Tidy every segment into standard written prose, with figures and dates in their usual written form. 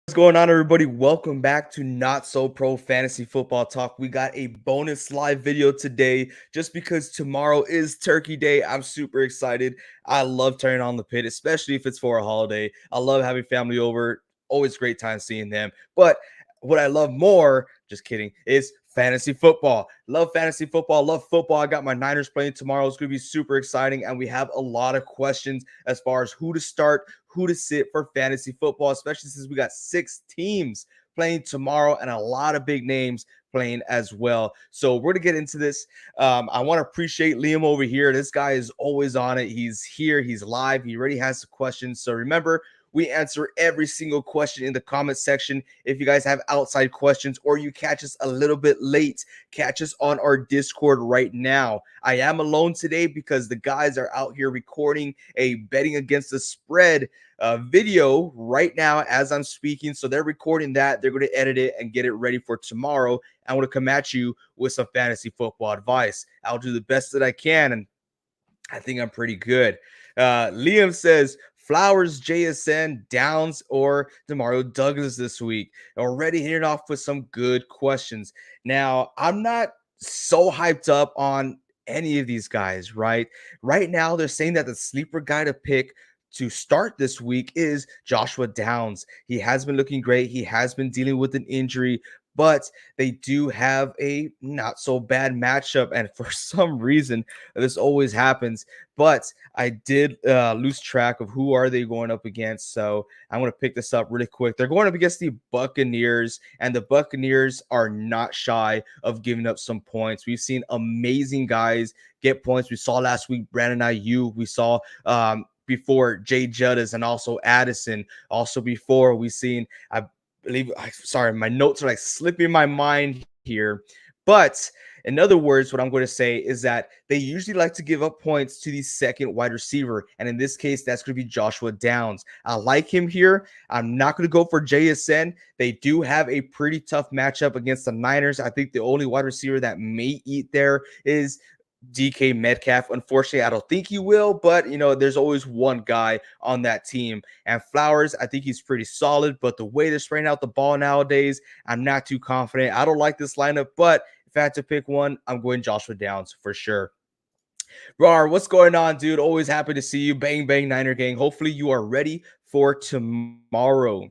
What's going on, everybody? Welcome back to Not So Pro Fantasy Football Talk. We got a bonus live video today just because tomorrow is Turkey Day. I'm super excited. I love turning on the pit, especially if it's for a holiday. I love having family over. Always great time seeing them. But what I love more, just kidding, is fantasy football. Love fantasy football. Love football. I got my Niners playing tomorrow. It's going to be super exciting. And we have a lot of questions as far as who to start, who to sit for fantasy football, especially since we got 6 teams playing tomorrow and a lot of big names playing as well. So we're going to get into this. I want to appreciate Liam over here. This guy is always on it. He's here. He's live. He already has the questions. So remember, we answer every single question in the comment section. If you guys have outside questions or you catch us a little bit late, catch us on our Discord right now. I am alone today because the guys are out here recording a betting against the spread video right now as I'm speaking. So they're recording that. They're going to edit it and get it ready for tomorrow. I'm going to come at you with some fantasy football advice. I'll do the best that I can, and I think I'm pretty good. Liam says, Flowers, JSN, Downs, or Demario Douglas this week. Already hitting off with some good questions. Now, I'm not so hyped up on any of these guys, right? Right now, they're saying that the sleeper guy to pick to start this week is Joshua Downs. He has been looking great. He has been dealing with an injury, but they do have a not so bad matchup. And for some reason, this always happens. But I did lose track of who are they going up against. So I'm going to pick this up really quick. They're going up against the Buccaneers, and the Buccaneers are not shy of giving up some points. We've seen amazing guys get points. We saw last week Brandon Ayuk. We saw before Jay Juddas and also Addison. Also before we seen, I believe, sorry, my notes are like slipping my mind here. But in other words, what I'm going to say is that they usually like to give up points to the second wide receiver. And in this case, that's going to be Joshua Downs. I like him here. I'm not going to go for JSN. They do have a pretty tough matchup against the Niners. I think the only wide receiver that may eat there is DK Metcalf. Unfortunately, I don't think he will, but there's always one guy on that team. And Flowers, I think he's pretty solid, but the way they're spraying out the ball nowadays, I'm not too confident. I don't like this lineup, but if I had to pick one, I'm going Joshua Downs for sure. Rar, what's going on, dude? Always happy to see you. Bang, bang, Niner gang. Hopefully you are ready for tomorrow.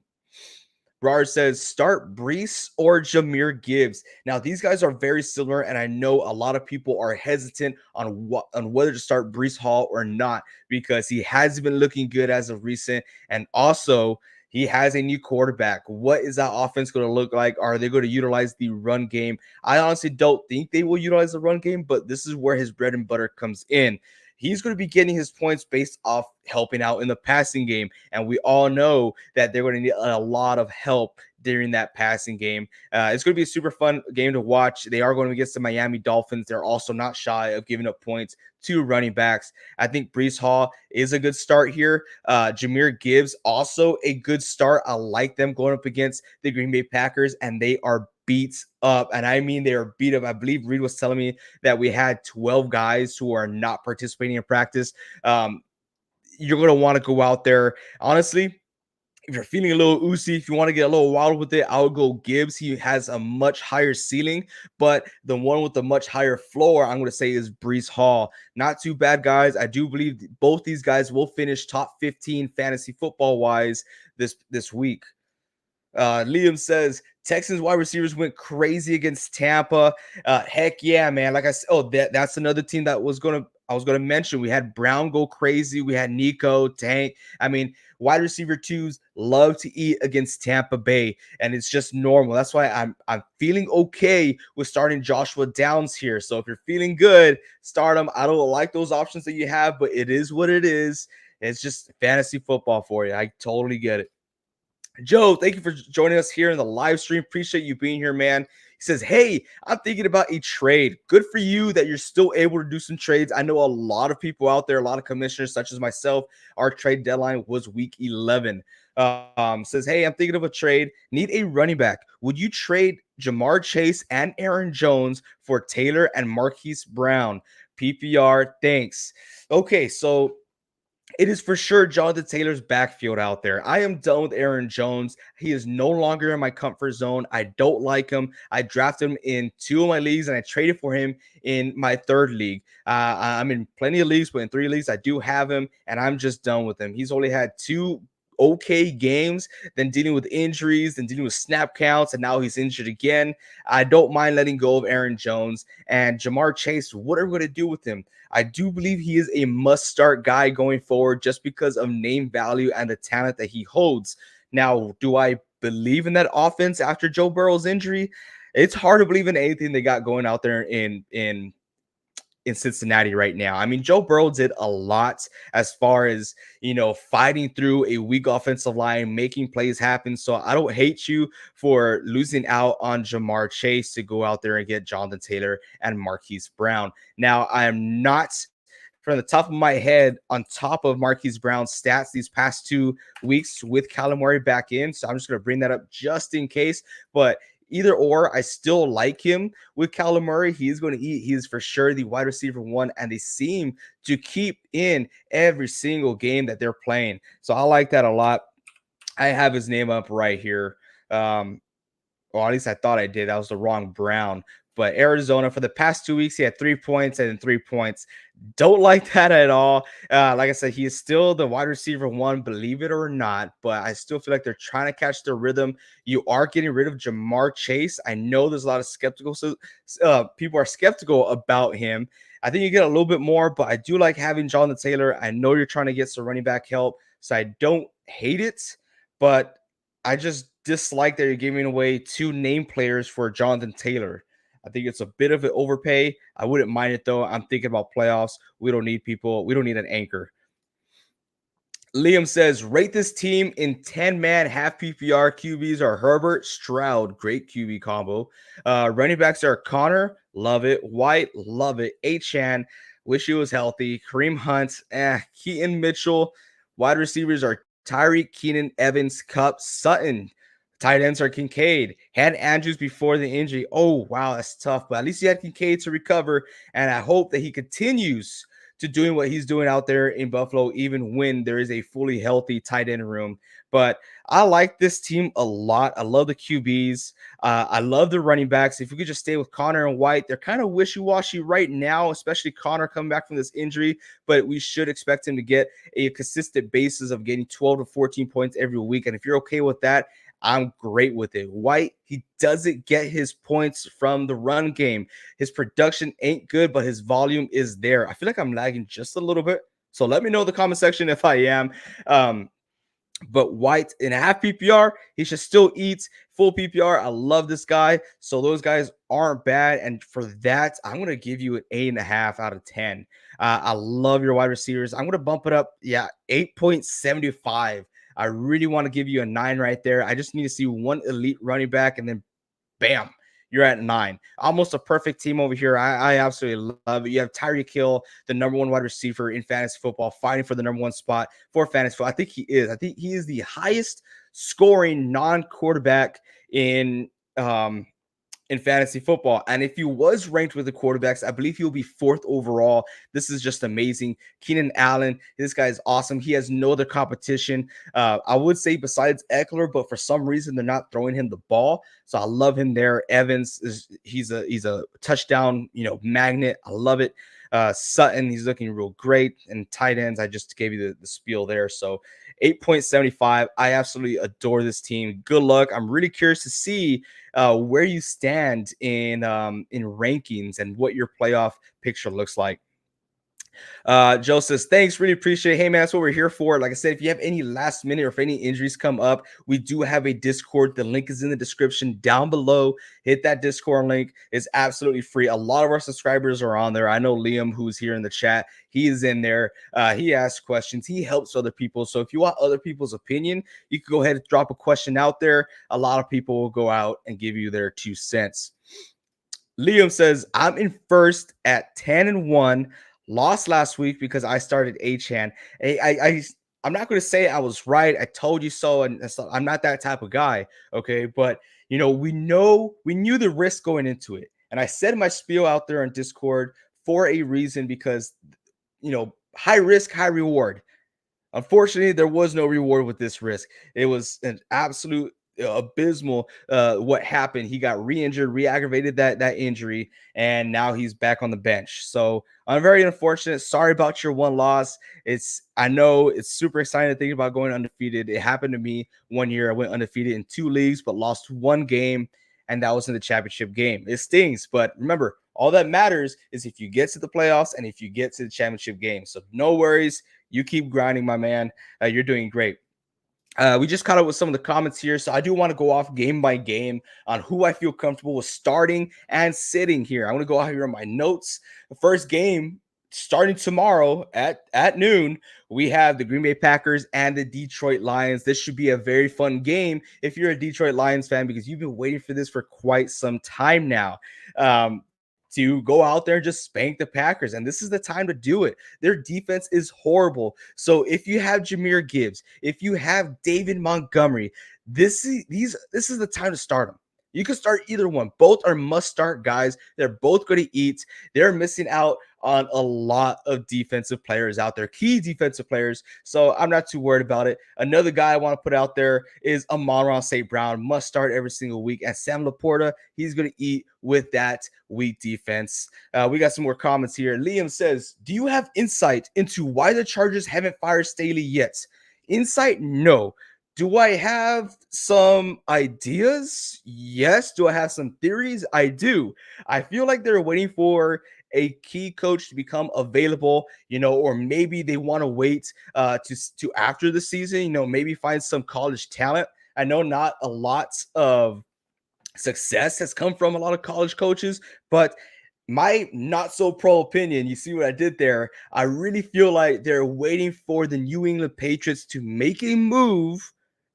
Rar says, start Brees or Jahmyr Gibbs. Now, these guys are very similar, and I know a lot of people are hesitant on whether to start Brees Hall or not because he has been looking good as of recent, and also he has a new quarterback. What is that offense going to look like? Are they going to utilize the run game? I honestly don't think they will utilize the run game, but this is where his bread and butter comes in. He's going to be getting his points based off helping out in the passing game. And we all know that they're going to need a lot of help during that passing game. It's going to be a super fun game to watch. They are going against the Miami Dolphins. They're also not shy of giving up points to running backs. I think Brees Hall is a good start here. Jahmyr Gibbs, also a good start. I like them going up against the Green Bay Packers, and they are beat up. And I mean, they are beat up. I believe Reed was telling me that we had 12 guys who are not participating in practice. You're going to want to go out there. Honestly, if you're feeling a little oozy, if you want to get a little wild with it, I would go Gibbs. He has a much higher ceiling, but the one with the much higher floor, I'm going to say, is Brees Hall. Not too bad, guys. I do believe both these guys will finish top 15 fantasy football-wise this week. Liam says, Texans wide receivers went crazy against Tampa. Heck yeah, man. Like I said, that's another team that I was going to mention we had Brown go crazy. We had Nico, Tank. I mean, wide receiver twos love to eat against Tampa Bay, and it's just normal. That's why I'm feeling okay with starting Joshua Downs here. So if you're feeling good, start him. I don't like those options that you have, but it is what it is. It's just fantasy football for you. I totally get it. Joe, thank you for joining us here in the live stream. Appreciate you being here, man. He says, hey, I'm thinking about a trade. Good for you that you're still able to do some trades. I know a lot of people out there, a lot of commissioners, such as myself. Our trade deadline was week 11. Says, hey, I'm thinking of a trade. Need a running back. Would you trade Jamar Chase and Aaron Jones for Taylor and Marquise Brown? PPR, thanks. Okay, so it is for sure Jonathan Taylor's backfield out there. I am done with Aaron Jones. He is no longer in my comfort zone. I don't like him. I drafted him in 2 of my leagues and I traded for him in my 3rd league. I'm in plenty of leagues, but in 3 leagues, I do have him and I'm just done with him. He's only had 2 okay games, then dealing with injuries, then dealing with snap counts, and now he's injured again. I don't mind letting go of Aaron Jones and Jamar Chase. What are we going to do with him? I do believe he is a must-start guy going forward just because of name value and the talent that he holds. Now, do I believe in that offense after Joe Burrow's injury? It's hard to believe in anything they got going out there in Cincinnati right now. I mean, Joe Burrow did a lot as far as, fighting through a weak offensive line, making plays happen. So I don't hate you for losing out on Jamar Chase to go out there and get Jonathan Taylor and Marquise Brown. Now, I am not from the top of my head on top of Marquise Brown's stats these past 2 weeks with Kyler Murray back in. So I'm just going to bring that up just in case. But either or, I still like him with Kyler Murray. He is going to eat. He is for sure the wide receiver 1, and they seem to keep in every single game that they're playing. So I like that a lot. I have his name up right here. Or at least I thought I did. That was the wrong Brown. But Arizona, for the past 2 weeks, he had 3 points and then 3 points. Don't like that at all. Like I said, he is still the wide receiver 1, believe it or not. But I still feel like they're trying to catch their rhythm. You are getting rid of Jamar Chase. I know there's a lot of skeptical. So people are skeptical about him. I think you get a little bit more, but I do like having Jonathan Taylor. I know you're trying to get some running back help, so I don't hate it. But I just dislike that you're giving away 2 name players for Jonathan Taylor. I think it's a bit of an overpay. I wouldn't mind it though. I'm thinking about playoffs. We don't need people. We don't need an anchor. Liam says, rate this team in 10-man half PPR. QBs are Herbert, Stroud, great QB combo. Running backs are Connor, love it. White, love it. Achan, wish he was healthy. Kareem Hunt, Keaton Mitchell. Wide receivers are Tyreek, Keenan, Evans, Cup, Sutton. Tight ends are Kincaid. Had Andrews before the injury. Oh, wow, that's tough. But at least he had Kincaid to recover. And I hope that he continues to doing what he's doing out there in Buffalo, even when there is a fully healthy tight end room. But I like this team a lot. I love the QBs. I love the running backs. If we could just stay with Connor and White, they're kind of wishy-washy right now, especially Connor coming back from this injury. But we should expect him to get a consistent basis of getting 12 to 14 points every week. And if you're okay with that, I'm great with it. White, he doesn't get his points from the run game. His production ain't good, but his volume is there. I feel like I'm lagging just a little bit. So let me know in the comment section if I am. But White in a half PPR, he should still eat. Full PPR, I love this guy. So those guys aren't bad. And for that, I'm going to give you an 8.5 out of 10. I love your wide receivers. I'm going to bump it up. Yeah, 8.75. I really want to give you a 9 right there. I just need to see one elite running back, and then bam, you're at 9. Almost a perfect team over here. I absolutely love it. You have Tyreek Hill, the number 1 wide receiver in fantasy football, fighting for the number 1 spot for fantasy football. I think he is. I think he is the highest scoring non-quarterback in fantasy football. And if he was ranked with the quarterbacks, I believe he'll be 4th overall. This is just amazing. Keenan Allen, this guy is awesome. He has no other competition. I would say besides Eckler, but for some reason they're not throwing him the ball. So I love him there. Evans he's a touchdown, magnet. I love it. Sutton, he's looking real great. And tight ends, I just gave you the spiel there. So 8.75. I absolutely adore this team. Good luck. I'm really curious to see where you stand in rankings and what your playoff picture looks like. Joe says, thanks, really appreciate it. Hey man, that's what we're here for. Like I said, if you have any last minute or if any injuries come up, we do have a Discord. The link is in the description down below. Hit that Discord link. It's absolutely free. A lot of our subscribers are on there. I know Liam, who's here in the chat, he is in there. He asks questions. He helps other people. So if you want other people's opinion, you can go ahead and drop a question out there. A lot of people will go out and give you their 2 cents. Liam says, I'm in first at 10-1. Lost last week because I started Achan. I'm not going to say I was right. I told you so, and so I'm not that type of guy. Okay, but we knew the risk going into it, and I said my spiel out there on Discord for a reason because high risk, high reward. Unfortunately, there was no reward with this risk. It was an absolute abysmal what happened. He got re-injured, re-aggravated that injury, and now he's back on the bench. So I'm very unfortunate. Sorry about your one loss. I know it's super exciting to think about going undefeated. It happened to me one year. I went undefeated in 2 leagues, but lost 1 game, and that was in the championship game. It stings, but remember, all that matters is if you get to the playoffs and if you get to the championship game. So no worries. You keep grinding, my man. You're doing great. We just caught up with some of the comments here, so I do want to go off game by game on who I feel comfortable with starting and sitting here. I want to go out here on my notes. The first game starting tomorrow at noon, we have the Green Bay Packers and the Detroit Lions. This should be a very fun game if you're a Detroit Lions fan because you've been waiting for this for quite some time now. To go out there and just spank the Packers. And this is the time to do it. Their defense is horrible. So if you have Jahmyr Gibbs, if you have David Montgomery, this is the time to start them. You can start either one. Both are must-start guys. They're both going to eat. They're missing out on a lot of defensive players out there, key defensive players. So I'm not too worried about it. Another guy I want to put out there is Amon-Ra St. Brown. Must start every single week. And Sam Laporta, he's going to eat with that weak defense. We got some more comments here. Liam says, do you have insight into why the Chargers haven't fired Staley yet? Insight? No. Do I have some ideas? Yes. Do I have some theories? I do. I feel like they're waiting for a key coach to become available, or maybe they want to wait to after the season, maybe find some college talent. I know not a lot of success has come from a lot of college coaches, but my not so pro opinion, you see what I did there? I really feel like they're waiting for the New England Patriots to make a move,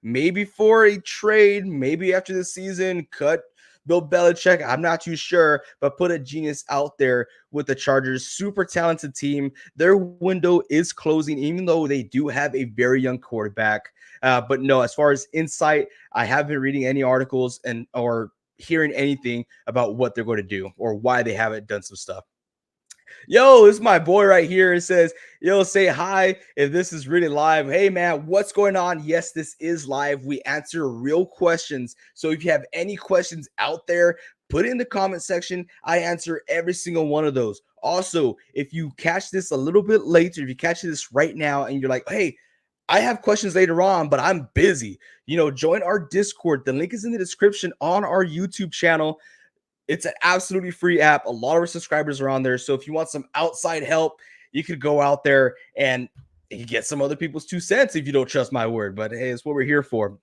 maybe for a trade, maybe after the season, cut Bill Belichick. I'm not too sure, but put a genius out there with the Chargers. Super talented team. Their window is closing, even though they do have a very young quarterback. But no, as far as insight, I haven't been reading any articles or hearing anything about what they're going to do or why they haven't done some stuff. Yo, this is my boy right here. It says, yo, say hi if this is really live. Hey, man, what's going on? Yes, this is live. We answer real questions. So if you have any questions out there, put it in the comment section. I answer every single one of those. Also, if you catch this a little bit later, if you catch this right now and you're like, hey, I have questions later on, but I'm busy. Join our Discord. The link is in the description on our YouTube channel. It's an absolutely free app. A lot of our subscribers are on there. So if you want some outside help, you could go out there and you get some other people's 2 cents if you don't trust my word. But hey, it's what we're here for.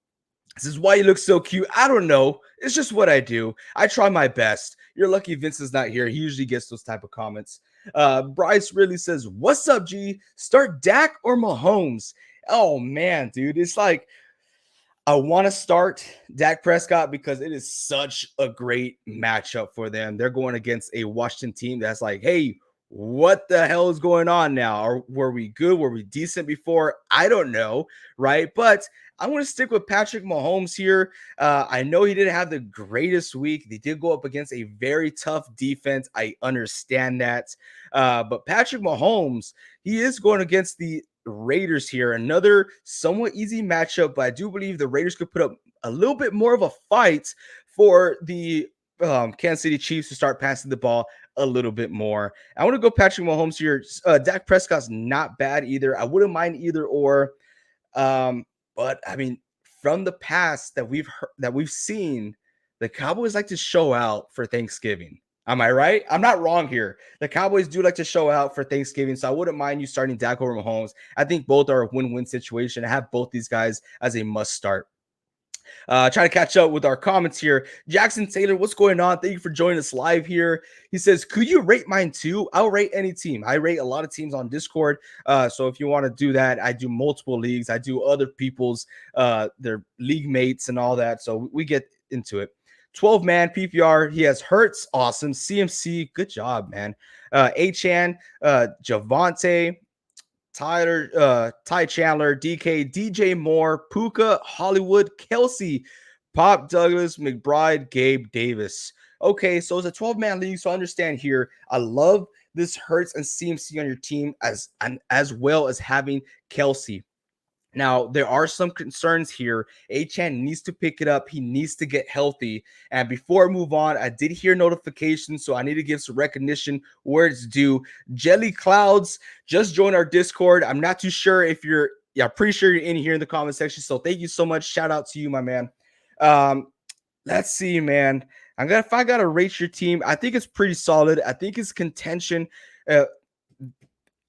This is why you look so cute. I don't know. It's just what I do. I try my best. You're lucky Vince is not here. He usually gets those type of comments. Bryce really says, what's up, G? Start Dak or Mahomes? Oh, man, dude. It's like, I want to start Dak Prescott because it is such a great matchup for them. They're going against a Washington team that's like, hey, what the hell is going on now? Were we good? Were we decent before? I don't know, right? But I want to stick with Patrick Mahomes here. I know he didn't have the greatest week. They did go up against a very tough defense. I understand that. But Patrick Mahomes, he is going against the Raiders here. Another somewhat easy matchup, but I do believe the Raiders could put up a little bit more of a fight for the Kansas City Chiefs to start passing the ball a little bit more. I want to go Patrick Mahomes here. Dak Prescott's not bad either. I wouldn't mind either or. But I mean, from the past that we've seen, the Cowboys like to show out for Thanksgiving. Am I right? I'm not wrong here. The Cowboys do like to show out for Thanksgiving, so I wouldn't mind you starting Dak over Mahomes. I think both are a win-win situation. I have both these guys as a must start. Trying to catch up with our comments here. Jackson Taylor, what's going on? Thank you for joining us live here. He says, could you rate mine too? I'll rate any team. I rate a lot of teams on Discord. So if you want to do that, I do multiple leagues. I do other people's, their league mates and all that. So we get into it. 12-man PPR. He has Hurts. Awesome. CMC. Good job, man. Achan, Javante, Ty Chandler, DK, DJ Moore, Puka, Hollywood, Kelsey, Pop Douglas, McBride, Gabe Davis. Okay, so it's a 12-man league, so I understand here. I love this Hurts and CMC on your team as well as having Kelsey. Now, there are some concerns here. Achan needs to pick it up. He needs to get healthy. And before I move on, I did hear notifications, so I need to give some recognition where it's due. Jelly Clouds just joined our Discord. I'm not too sure if you're, pretty sure you're in here in the comment section. So thank you so much. Shout out to you, my man. Let's see, man. If I got to rate your team, I think it's pretty solid. I think it's contention.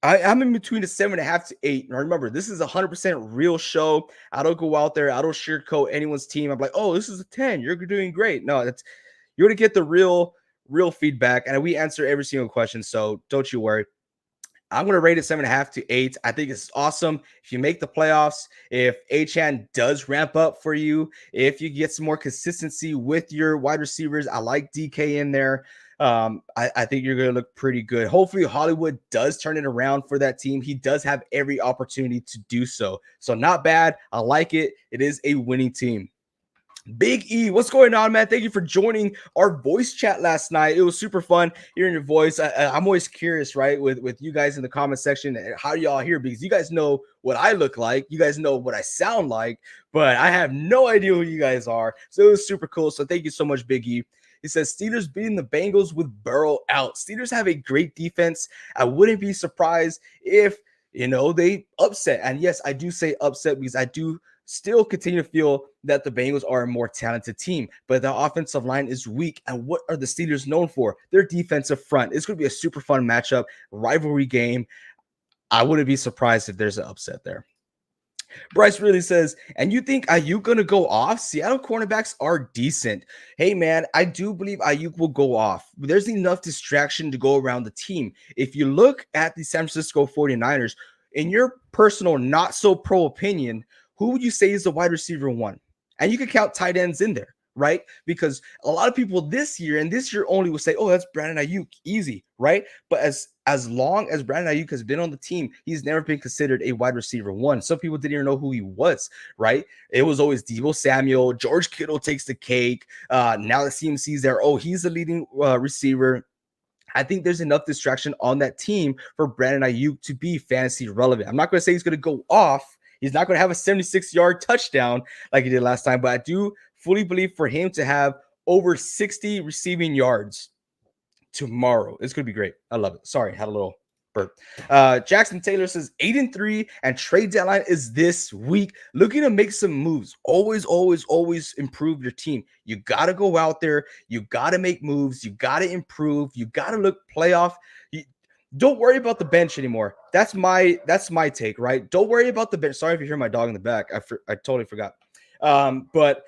I'm in between a 7.5 to 8. Now remember, this is a 100% real show. I don't go out there. I don't sugarcoat anyone's team. I'm like, oh, this is a 10. You're doing great. No, you're going to get the real feedback. And we answer every single question. So don't you worry. I'm going to rate it 7.5 to 8. I think it's awesome. If you make the playoffs, if Achan does ramp up for you, if you get some more consistency with your wide receivers, I like DK in there. I think you're going to look pretty good. Hopefully Hollywood does turn it around for that team. He does have every opportunity to do so. So not bad. I like it. It is a winning team. Big E, what's going on, man? Thank you for joining our voice chat last night. It was super fun hearing your voice. I'm always curious, right, with you guys in the comment section, how do y'all hear? Because you guys know what I look like. You guys know what I sound like, but I have no idea who you guys are. So it was super cool. So thank you so much, Big E. He says, Steelers beating the Bengals with Burrow out. Steelers have a great defense. I wouldn't be surprised if, they upset. And yes, I do say upset because I do still continue to feel that the Bengals are a more talented team, but the offensive line is weak. And what are the Steelers known for? Their defensive front. It's going to be a super fun matchup, rivalry game. I wouldn't be surprised if there's an upset there. Bryce really says, and you think Ayuk going to go off? Seattle cornerbacks are decent. Hey, man, I do believe Ayuk will go off. There's enough distraction to go around the team. If you look at the San Francisco 49ers, in your personal not so pro opinion, who would you say is the wide receiver one? And you can count tight ends in there, right? Because a lot of people this year only will say, oh, that's Brandon Ayuk, easy, right? But as long as Brandon Ayuk has been on the team, he's never been considered a wide receiver one. Some people didn't even know who he was, right? It was always Deebo Samuel. George Kittle takes the cake. Now that CMC's there, oh, he's the leading receiver. I think there's enough distraction on that team for Brandon Ayuk to be fantasy relevant. I'm not going to say he's going to go off. He's not going to have a 76-yard touchdown like he did last time, but I do fully believe for him to have over 60 receiving yards tomorrow. It's going to be great. I love it. Sorry, had a little burp. Jackson Taylor says 8-3 and trade deadline is this week. Looking to make some moves. Always improve your team. You got to go out there. You got to make moves. You got to improve. You got to look playoff. Don't worry about the bench anymore. That's my take, right? Don't worry about the bench. Sorry if you hear my dog in the back. I totally forgot. But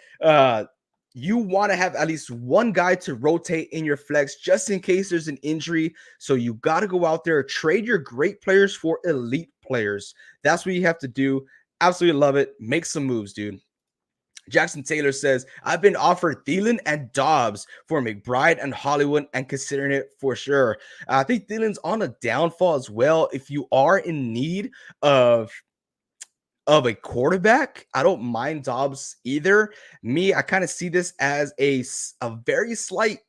you want to have at least one guy to rotate in your flex just in case there's an injury. So you got to go out there, trade your great players for elite players. That's what you have to do. Absolutely love it. Make some moves, dude. Jackson Taylor says, I've been offered Thielen and Dobbs for McBride and Hollywood and considering it for sure. I think Thielen's on a downfall as well. If you are in need of a quarterback, I don't mind Dobbs either. I kind of see this as a very slight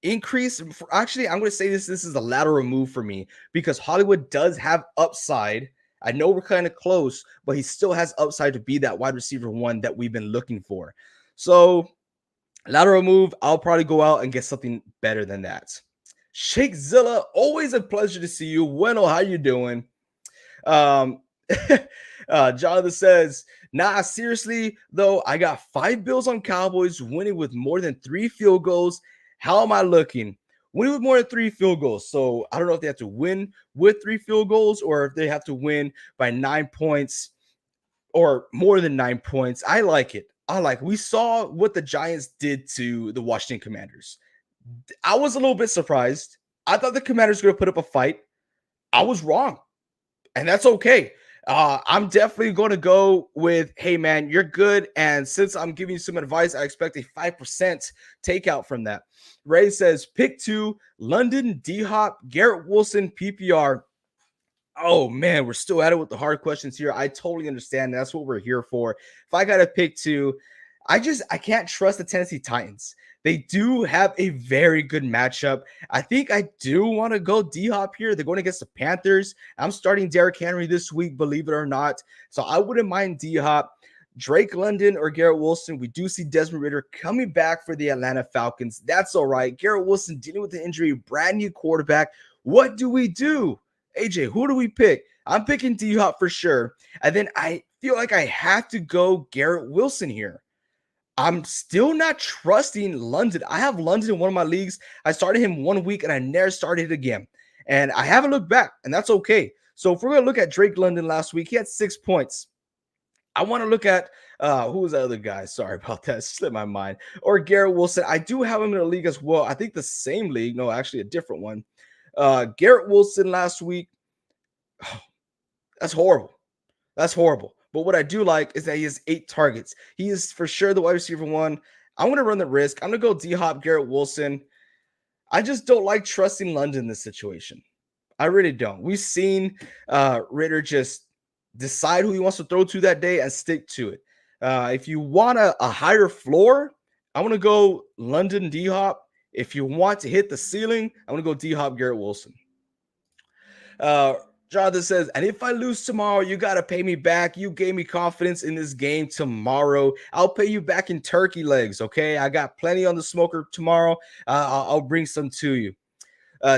increase. Actually, I'm going to say this is a lateral move for me because Hollywood does have upside. I know we're kind of close, but he still has upside to be that wide receiver one that we've been looking for. So lateral move, I'll probably go out and get something better than that. Shakezilla, always a pleasure to see you. Bueno, how you doing? Jonathan says, nah, seriously, though, I got 5 Bills on Cowboys winning with more than 3 field goals. How am I looking? win with more than 3 field goals. So I don't know if they have to win with 3 field goals or if they have to win by 9 points or more than 9 points. I like it. We saw what the Giants did to the Washington Commanders. I was a little bit surprised. I thought the Commanders were going to put up a fight. I was wrong, and that's okay. I'm definitely going to go with, hey, man, you're good. And since I'm giving you some advice, I expect a 5% takeout from that. Ray says, pick 2, London, D-Hop, Garrett Wilson, PPR. Oh, man, we're still at it with the hard questions here. I totally understand. That's what we're here for. If I got to pick 2, I can't trust the Tennessee Titans. They do have a very good matchup. I think I do want to go D-Hop here. They're going against the Panthers. I'm starting Derrick Henry this week, believe it or not. So I wouldn't mind D-Hop. Drake London or Garrett Wilson. We do see Desmond Ridder coming back for the Atlanta Falcons. That's all right. Garrett Wilson dealing with the injury, brand new quarterback. What do we do? AJ, who do we pick? I'm picking D-Hop for sure. And then I feel like I have to go Garrett Wilson here. I'm still not trusting London. I have London in one of my leagues. I started him 1 week and I never started it again. And I haven't looked back, and that's okay. So if we're going to look at Drake London last week, he had 6 points. I want to look at who was the other guy? Sorry about that. Slipped my mind. Or Garrett Wilson. I do have him in a league as well. I think the same league. No, actually a different one. Garrett Wilson last week. Oh, that's horrible. That's horrible. But what I do like is that he has 8 targets. He is for sure the wide receiver 1. I'm going to run the risk. I'm going to go D-Hop, Garrett Wilson. I just don't like trusting London in this situation. I really don't. We've seen Ridder just decide who he wants to throw to that day and stick to it. If you want a higher floor, I want to go London D-Hop. If you want to hit the ceiling, I want to go D-Hop, Garrett Wilson. Jonathan says, and if I lose tomorrow, you got to pay me back. You gave me confidence in this game tomorrow. I'll pay you back in turkey legs, okay? I got plenty on the smoker tomorrow. I'll bring some to you.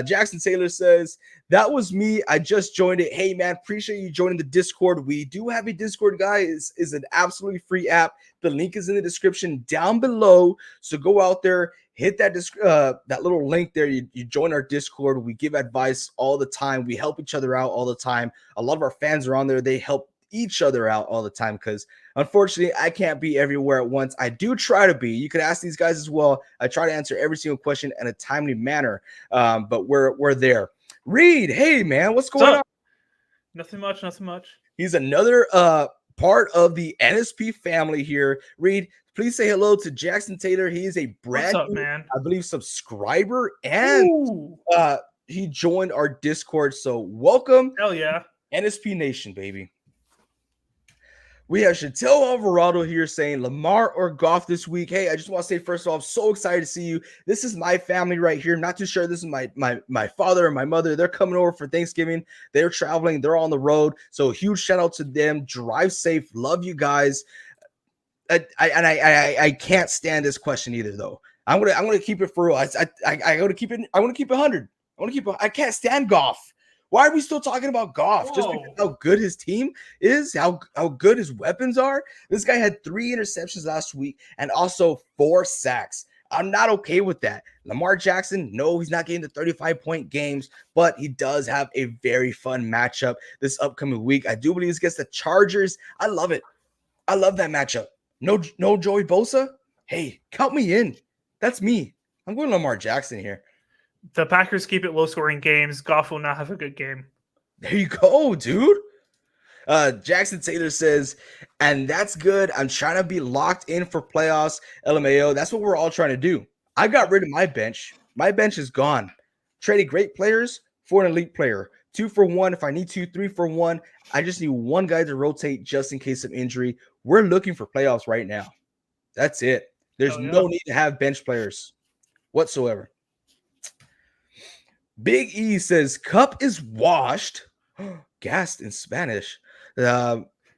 Jackson Taylor says, that was me. I just joined it. Hey, man, appreciate you joining the Discord. We do have a Discord, guys. It's an absolutely free app. The link is in the description down below. So go out there, hit that that little link there. You join our Discord. We give advice all the time. We help each other out all the time. A lot of our fans are on there. They help each other out all the time because unfortunately I can't be everywhere at once. I do try to be. You could ask these guys as well. I try to answer every single question in a timely manner, but we're there. Reed, hey man, what's going on? Nothing much. He's another part of the NSP family here. Reed, please say hello to Jackson Taylor. He is a brand new, man, I believe, subscriber, and he joined our Discord. So welcome. Hell yeah. NSP Nation, baby. We have Chantel Alvarado here saying Lamar or Goff this week. Hey, I just want to say, first of all, I'm so excited to see you. This is my family right here. Not too sure this is my father and my mother. They're coming over for Thanksgiving. They're traveling. They're on the road. So huge shout out to them. Drive safe. Love you guys. I can't stand this question either, though. I'm gonna keep it for real. I want to keep it 100. I can't stand Goff. Why are we still talking about Goff? Just because how good his team is, how good his weapons are? This guy had 3 interceptions last week and also 4 sacks. I'm not okay with that. Lamar Jackson, no, he's not getting the 35-point games, but he does have a very fun matchup this upcoming week. I do believe it's against the Chargers. I love it. I love that matchup. No Joey Bosa? Hey, count me in. That's me. I'm going Lamar Jackson here. The Packers keep it low-scoring games. Goff will not have a good game. There you go, dude. Jackson Taylor says, and that's good. I'm trying to be locked in for playoffs. LMAO. That's what we're all trying to do. I got rid of my bench. My bench is gone. Traded great players for an elite player. 2 for 1 if I need to. 3 for 1. I just need one guy to rotate just in case of injury. We're looking for playoffs right now. That's it. There's no need to have bench players whatsoever. Big E says, Cup is washed. Gassed in Spanish.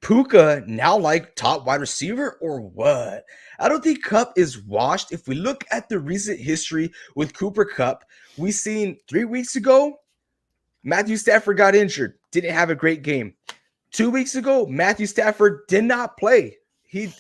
Puka now like top wide receiver or what? I don't think Cup is washed. If we look at the recent history with Cooper Kupp, we seen 3 weeks ago, Matthew Stafford got injured. Didn't have a great game. 2 weeks ago, Matthew Stafford did not play.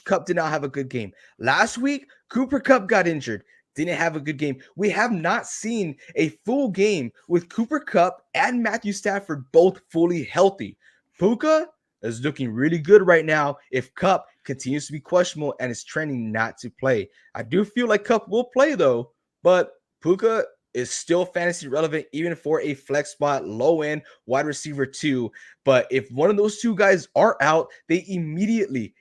Kupp did not have a good game. Last week, Cooper Kupp got injured. didn't have a good game. We have not seen a full game with Cooper Kupp and Matthew Stafford both fully healthy. Puka is looking really good right now if Kupp continues to be questionable and is trending not to play. I do feel like Kupp will play though, but Puka is still fantasy relevant even for a flex spot, low end wide receiver 2. But if one of those two guys are out, they immediately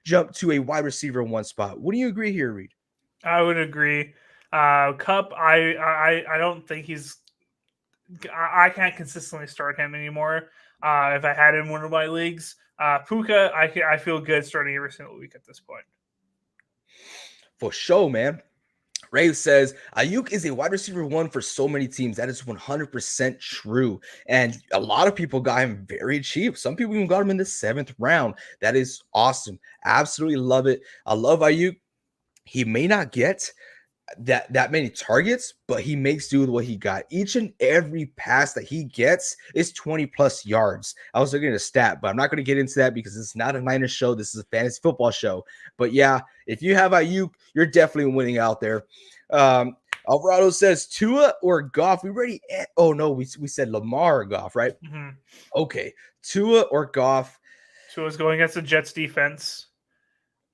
jump to a wide receiver 1 spot. Wouldn't you agree here, Reed? I would agree. Cup, I don't think he's. I can't consistently start him anymore. If I had him in one of my leagues, Puka, I feel good starting every single week at this point. For sure, man. Ray says Ayuk is a wide receiver 1 for so many teams. That is 100% true. And a lot of people got him very cheap. Some people even got him in the 7th round. That is awesome. Absolutely love it. I love Ayuk. He may not get that many targets, but he makes do with what he got. Each and every pass that he gets is 20 plus yards. I was looking at a stat, but I'm not going to get into that because it's not a Niners show. This is a fantasy football show. But yeah, if you have Ayuk, you're definitely winning out there. Alvarado says Tua or Goff. We already we said Lamar or Goff, right? Mm-hmm. Okay, Tua or Goff. Tua's going against the Jets defense,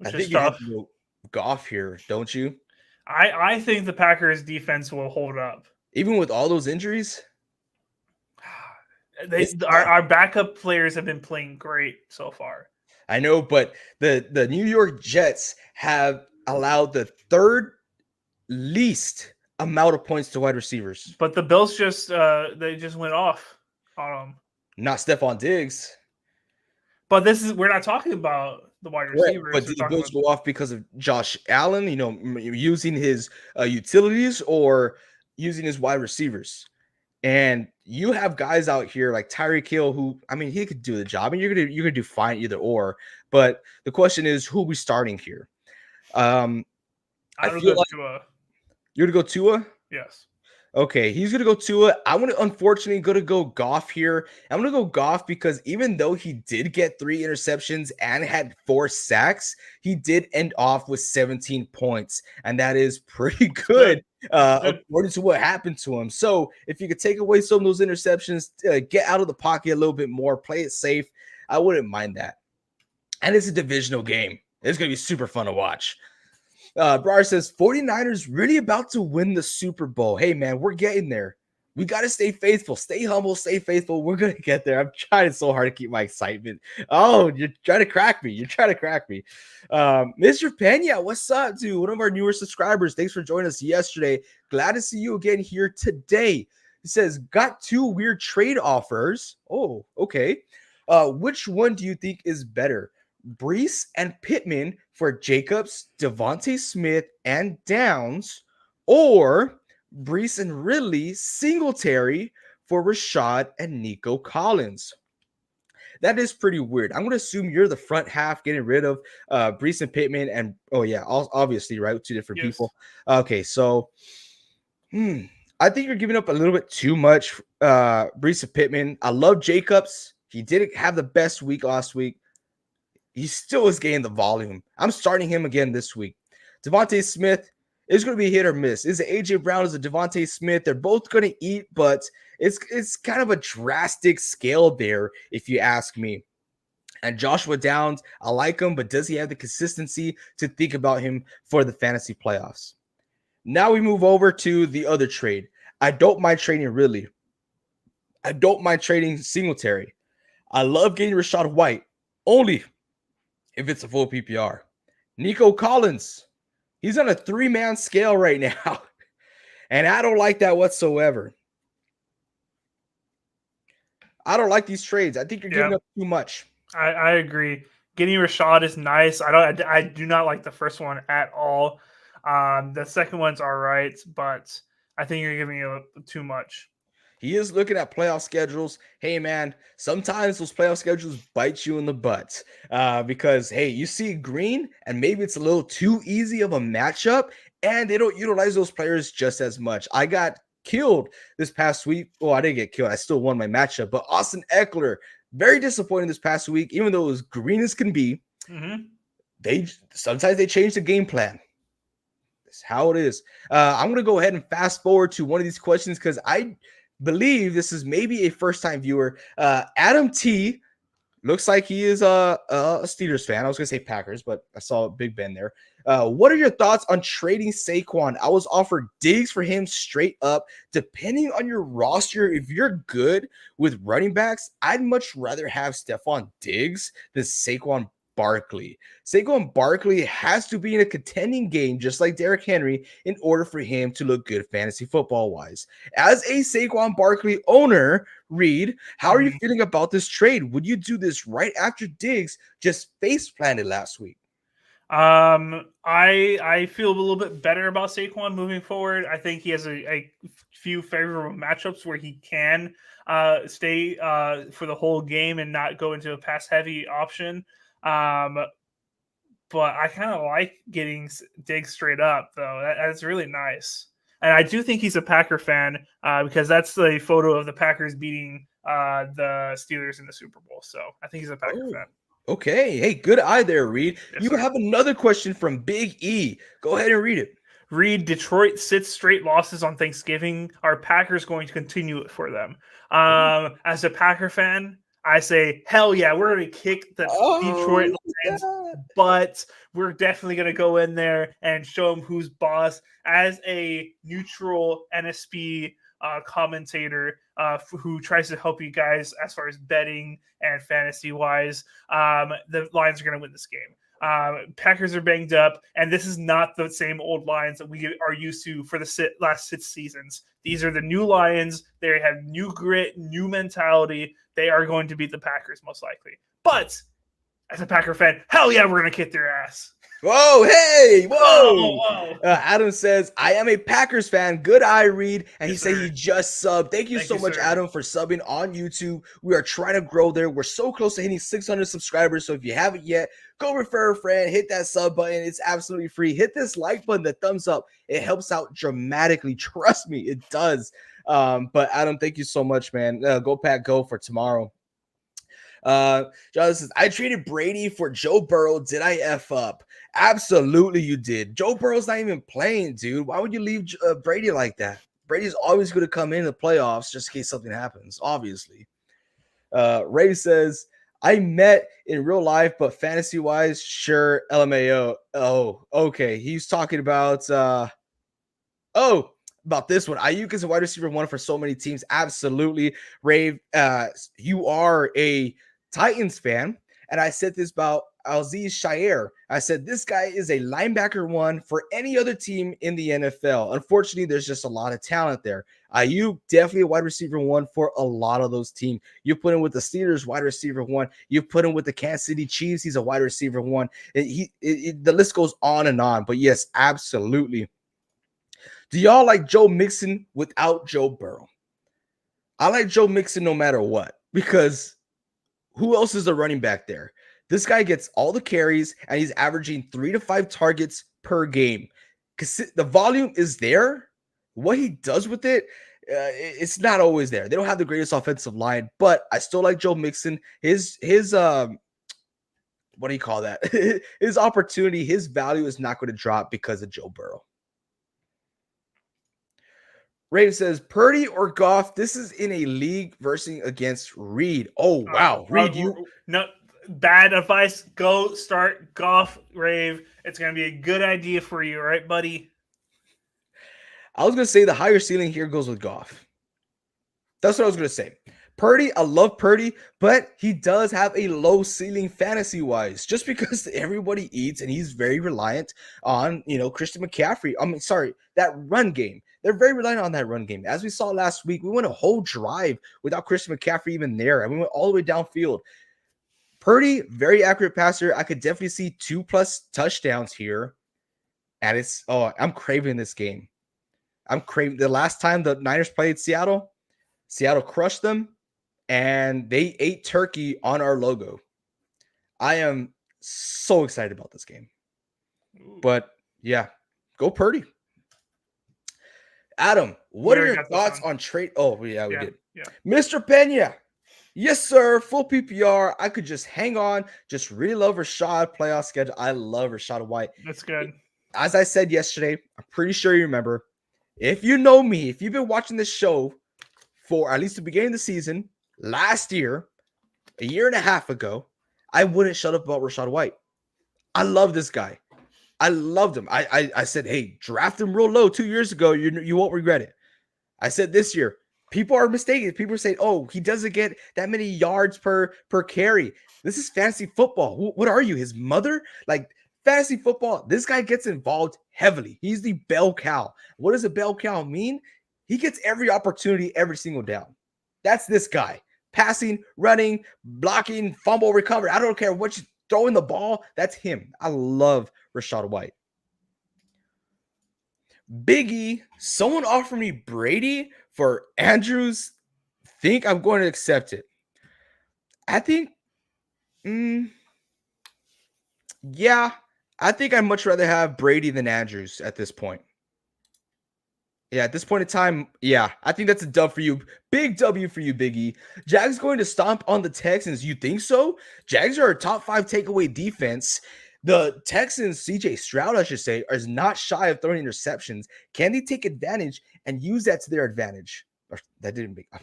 I think you have to go Goff here, don't you? I think the Packers defense will hold up. Even with all those injuries? Our backup players have been playing great so far. I know, but the New York Jets have allowed the 3rd least amount of points to wide receivers. But the Bills just went off on them. Not Stephon Diggs. But we're not talking about the wide receivers. But did the Bills go off because of Josh Allen, using his utilities or using his wide receivers? And you have guys out here like Tyreek Hill, who, I mean, he could do the job, and you're gonna do fine either or. But the question is, who are we starting here? I feel like Tua. You're gonna go Tua? Yes. Okay, he's gonna go Tua. I'm unfortunately gonna go Goff here. I'm gonna go Goff because even though he did get 3 interceptions and had 4 sacks, he did end off with 17 points, and that is pretty good. According to what happened to him. So if you could take away some of those interceptions, get out of the pocket a little bit more, play it safe, I wouldn't mind that. And it's a divisional game. It's going to be super fun to watch. Briar says 49ers really about to win the Super Bowl. Hey, man, we're getting there. We got to stay faithful, stay humble, stay faithful. We're going to get there. I'm trying so hard to keep my excitement. Oh, you're trying to crack me. Mr. Pena, what's up, dude? One of our newer subscribers. Thanks for joining us yesterday. Glad to see you again here today. He says, got 2 weird trade offers. Oh, okay. Which one do you think is better? Brees and Pittman for Jacobs, Devontae Smith, and Downs, or Brees and Ridley, Singletary for Rashad and Nico Collins? That is pretty weird. I'm going to assume you're the front half getting rid of Brees and Pittman, and obviously, right, 2 different people. Okay, so I think you're giving up a little bit too much. Brees and Pittman. I love Jacobs. He didn't have the best week last week. He still is getting the volume. I'm starting him again this week. Devontae Smith is going to be hit or miss. Is it AJ Brown? Is it Devontae Smith? They're both going to eat, but it's kind of a drastic scale there, if you ask me. And Joshua Downs, I like him, but does he have the consistency to think about him for the fantasy playoffs? Now we move over to the other trade. I don't mind trading Ridley. I don't mind trading Singletary. I love getting Rashad White, only if it's a full PPR. Nico Collins, he's on a 3-man scale right now, and I don't like that whatsoever. I don't like these trades. I think you're giving up too much. I agree. Getting Rashad is nice. I do not like the first one at all. The second one's all right, but I think you're giving it too much. He is looking at playoff schedules. Hey, man, sometimes those playoff schedules bite you in the butt because, hey, you see green and maybe it's a little too easy of a matchup and they don't utilize those players just as much. I got killed this past week. Well, I didn't get killed. I still won my matchup, but Austin Eckler, very disappointing this past week, even though it was green as can be. Mm-hmm. Sometimes they change the game plan. is how it is. I'm gonna go ahead and fast forward to one of these questions because I believe this is maybe a first time viewer. Adam T looks like he is a Steelers fan. I was gonna say Packers, but I saw Big Ben there. What are your thoughts on trading Saquon? I was offered Diggs for him straight up. Depending on your roster, if you're good with running backs, I'd much rather have Stephon Diggs than Saquon Barkley. Saquon Barkley has to be in a contending game, just like Derrick Henry, in order for him to look good fantasy football wise. As a Saquon Barkley owner, Reed, how are you Mhm. feeling about this trade? Would you do this right after Diggs just face planted last week? I feel a little bit better about Saquon moving forward. I think he has a few favorable matchups where he can stay for the whole game and not go into a pass heavy option. Um, but I kind of like getting Diggs straight up though. That's really nice. And I do think he's a Packer fan because that's the photo of the Packers beating the Steelers in the Super Bowl. So I think he's a Packer Oh, fan. okay. Hey, good eye there, Reed. Yes, You sir. have another question from Big E. Go ahead and read it. Read Detroit 6 straight losses on Thanksgiving. Are Packers going to continue it for them? As a Packer fan, I say, hell yeah, we're going to kick the Oh, Detroit look at Lions, that. but we're definitely going to go in there and show them who's boss. As a neutral NSP commentator who tries to help you guys as far as betting and fantasy wise, the Lions are going to win this game. Packers are banged up, and this is not the same old Lions that we are used to for the last 6 seasons. These are the new Lions. They have new grit, new mentality. They are going to beat the Packers most likely. But as a Packer fan, hell yeah, we're going to kick their ass. Whoa, hey, whoa. Whoa. Adam says, I am a Packers fan. Good eye, Reed. And he Yes, said sir. he just subbed. Thank you Thank so you, much, sir. Adam, for subbing on YouTube. We are trying to grow there. We're so close to hitting 600 subscribers. So if you haven't yet, go refer a friend, hit that sub button. It's absolutely free. Hit this like button, the thumbs up. It helps out dramatically. Trust me, it does. But Adam, thank you so much, man. Go Pack Go for tomorrow. John says, I traded Brady for Joe Burrow. Did I F up? Absolutely, you did. Joe Burrow's not even playing, dude. Why would you leave Brady like that? Brady's always going to come in the playoffs just in case something happens, obviously. Ray says, I met in real life, but fantasy wise, sure, LMAO. Oh, okay. He's talking about about this one. Ayuk is a wide receiver one for so many teams. Absolutely. Ray, you are a Titans fan. And I said this about Alziz Shire. I said this guy is a linebacker one for any other team in the NFL. Unfortunately, there's just a lot of talent there. Ayuk definitely a wide receiver one for a lot of those teams. You put him with the Steelers, wide receiver one. You put him with the Kansas City Chiefs, he's a wide receiver one. The list goes on and on. But yes, absolutely. Do y'all like Joe Mixon without Joe Burrow? I like Joe Mixon no matter what, because who else is the running back there? This guy gets all the carries and he's averaging 3 to 5 targets per game. The volume is there. What he does with it, it's not always there. They don't have the greatest offensive line, but I still like Joe Mixon. His what do you call that? His opportunity, his value is not going to drop because of Joe Burrow. Ray says Purdy or Goff. This is in a league versus against Reed. Oh wow, Reed, you No bad advice. Go start Goff, Rave. It's gonna be a good idea for you, all right, buddy? I was gonna say the higher ceiling here goes with Goff. That's what I was gonna say. Purdy, I love Purdy, but he does have a low ceiling fantasy wise, just because everybody eats and he's very reliant on Christian McCaffrey. I mean, sorry, that run game. They're very reliant on that run game. As we saw last week, we went a whole drive without Christian McCaffrey even there, and we went all the way downfield. Purdy, very accurate passer. I could definitely see 2+ touchdowns here. And I'm craving this game. I'm craving. The last time the Niners played Seattle crushed them and they ate turkey on our logo. I am so excited about this game. But yeah, go Purdy. Adam, what are your thoughts on trade? Oh, yeah, we did. Yeah. Mr. Pena. Yes, sir. Full PPR. I could just hang on. Just really love Rashad playoff schedule. I love Rashad White. That's good. as I said yesterday, I'm pretty sure you remember. If you know me, if you've been watching this show for at least the beginning of the season, last year, a year and a half ago, I wouldn't shut up about Rachaad White. I love this guy. I loved him. I said, hey, draft him real low 2 years ago. You won't regret it. I said this year, people are mistaken. People are saying, oh, he doesn't get that many yards per carry. This is fantasy football. What are you, his mother? Like, fantasy football, this guy gets involved heavily. He's the bell cow. What does a bell cow mean? He gets every opportunity every single down. That's this guy. Passing, running, blocking, fumble, recovery. I don't care what you throwing the ball. That's him. I love Rachaad White. Biggie, someone offered me Brady for Andrews. Think I'm going to accept it. I think, yeah, I think I'd much rather have Brady than Andrews at this point. Yeah, at this point in time, yeah, I think that's a dub for you. Big W for you, Biggie. Jags going to stomp on the Texans. You think so? Jags are a top 5 takeaway defense. The Texans, CJ Stroud, I should say, is not shy of throwing interceptions. Can they take advantage and use that to their advantage? Or that didn't make, I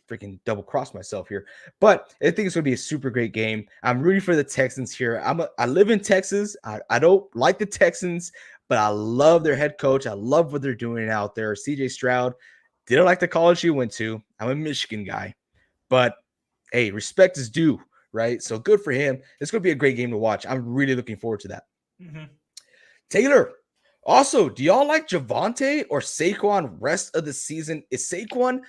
freaking double cross myself here. But I think it's going to be a super great game. I'm rooting for the Texans here. I live in Texas. I don't like the Texans, but I love their head coach. I love what they're doing out there. CJ Stroud, didn't like the college he went to. I'm a Michigan guy. But, hey, respect is due, right? So good for him. It's going to be a great game to watch. I'm really looking forward to that. Mm-hmm. Taylor, also, do y'all like Javonte or Saquon rest of the season? Is Saquon,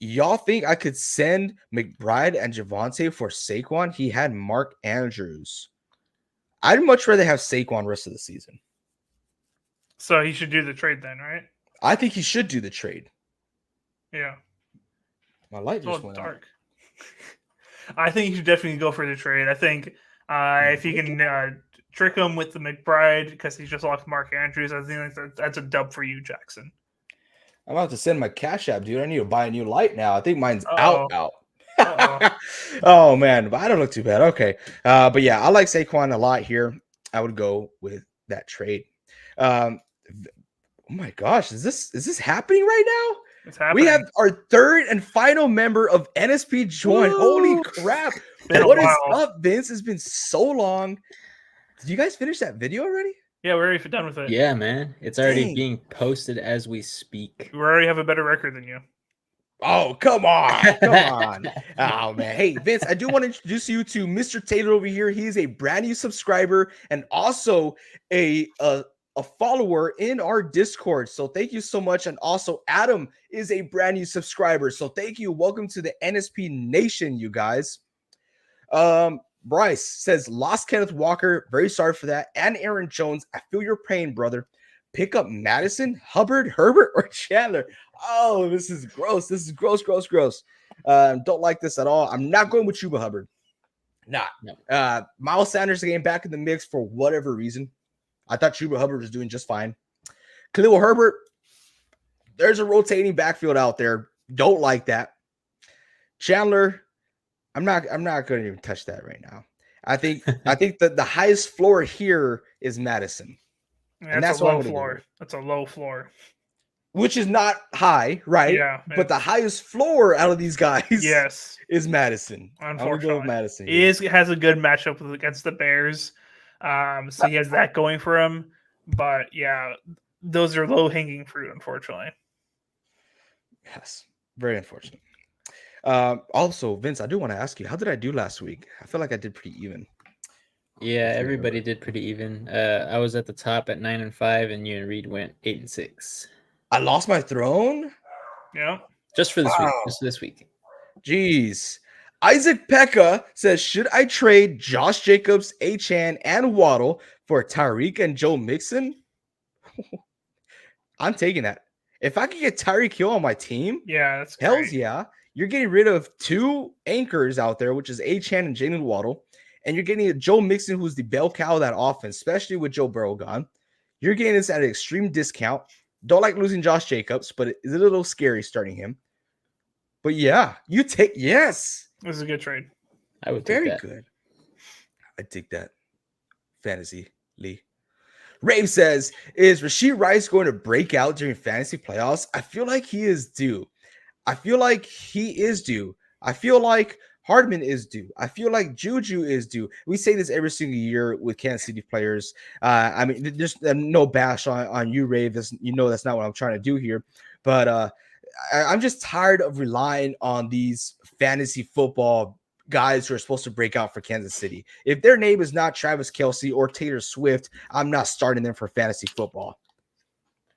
y'all think I could send McBride and Javonte for Saquon? He had Mark Andrews. I'd much rather have Saquon rest of the season. So he should do the trade then, right? I think he should do the trade. Yeah. My light just went dark. I think you should definitely go for the trade. I think if you can trick him with the McBride because he just lost Mark Andrews, I think that's a dub for you, Jackson. I'm about to send my Cash App, dude. I need to buy a new light now. I think mine's out. Oh, man. But I don't look too bad. Okay. But yeah, I like Saquon a lot here. I would go with that trade. Oh my gosh, is this happening right now? It's happening. We have our third and final member of NSP join. Woo! Holy crap. What is up, Vince? It's been so long. Did you guys finish that video already? Yeah, we're already done with it. Yeah, man. It's already being posted as we speak. We already have a better record than you. Oh, come on. Come on. Oh, man. Hey, Vince, I do want to introduce you to Mr. Taylor over here. He is a brand new subscriber and also a follower in our Discord. So thank you so much. And also Adam is a brand new subscriber. So thank you. Welcome to the NSP Nation, you guys. Bryce says, lost Kenneth Walker. Very sorry for that. And Aaron Jones. I feel your pain, brother. Pick up Madison, Hubbard, Herbert, or Chandler. Oh, this is gross. This is gross. Don't like this at all. I'm not going with Chuba Hubbard. Not. No. Miles Sanders getting back in the mix for whatever reason. I thought Chuba Hubbard was doing just fine. Khalil Herbert, there's a rotating backfield out there. Don't like that. Chandler, I'm not going to even touch that right now. I think that the highest floor here is Madison. Yeah, and that's a low floor. That's a low floor. Which is not high, right? Yeah. But the highest floor out of these guys is Madison. Unfortunately. Madison. He has a good matchup against the Bears. So he has that going for him. But yeah, those are low-hanging fruit, unfortunately. Yes. Very unfortunate. Also, Vince, I do want to ask you, how did I do last week? I feel like I did pretty even. Yeah, everybody did pretty even. I was at the top at 9-5, and you and Reed went 8-6. I lost my throne? Yeah. Just for this week. Just this week. Jeez. Isaac Pekka says, should I trade Josh Jacobs, Achane, and Waddle for Tyreek and Joe Mixon? I'm taking that. If I could get Tyreek Hill on my team, yeah, that's hells great. Yeah. You're getting rid of two anchors out there, which is Achane and Jalen Waddle. And you're getting a Joe Mixon, who's the bell cow of that offense, especially with Joe Burrow gone. You're getting this at an extreme discount. Don't like losing Josh Jacobs, but it's a little scary starting him. But yeah, you take yes. This is a good trade. I would take very that. Good. I take that. Fantasy Lee. Rave says, is Rashid Rice going to break out during fantasy playoffs? I feel like he is due. I feel like Hardman is due. I feel like Juju is due. We say this every single year with Kansas City players. I mean, there's no bash on you, Rave. That's not what I'm trying to do here. But I'm just tired of relying on these fantasy football guys who are supposed to break out for Kansas City. If their name is not Travis Kelce or Taylor Swift, I'm not starting them for fantasy football.